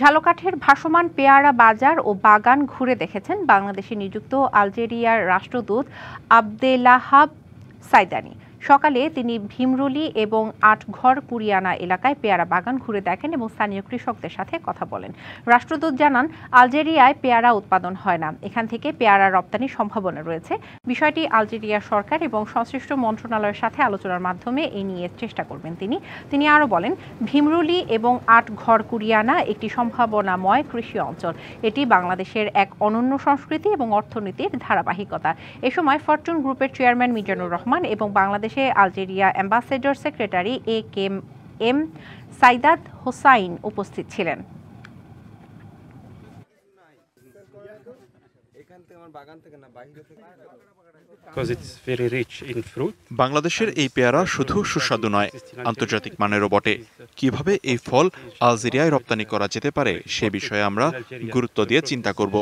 ঝালকাঠির ভাসমান পেয়ারা বাজার ও বাগান ঘুরে দেখেছেন বাংলাদেশে নিযুক্ত আলজেরিয়ার রাষ্ট্রদূত আবদেলাহাব সাইদানি। সকালে তিনি ভীমরুলি এবং আটঘর কুরিয়ানা এলাকায় পেয়ারা বাগান ঘুরে দেখেন এবং স্থানীয় কৃষকদের সাথে কথা বলেন। রাষ্ট্রদূত জানান, আলজেরিয়ায় পেয়ারা উৎপাদন হয় না, এখান থেকে পেয়ারা রপ্তানির সম্ভাবনা রয়েছে। বিষয়টি আলজেরিয়া সরকার এবং সংশ্লিষ্ট মন্ত্রণালয়ের সাথে আলোচনার মাধ্যমে এই নিয়ে চেষ্টা করবেন তিনি আরও বলেন, ভীমরুলি এবং আটঘর কুরিয়ানা একটি সম্ভাবনাময় কৃষি অঞ্চল। এটি বাংলাদেশের এক অনন্য সংস্কৃতি এবং অর্থনীতির ধারাবাহিকতা। এ সময় ফরচুন গ্রুপের চেয়ারম্যান মিজানুর রহমান এবং বাংলাদেশে Algeria ambassador secretary M Saidat Hossain উপস্থিত ছিলেন। বাংলাদেশের এই পেয়ারা শুধু সুস্বাদু নয়, আন্তর্জাতিক মানেরও বটে। কিভাবে এই ফল আলজেরিয়ায় রপ্তানি করা যেতে পারে সে বিষয়ে আমরা গুরুত্ব দিয়ে চিন্তা করব।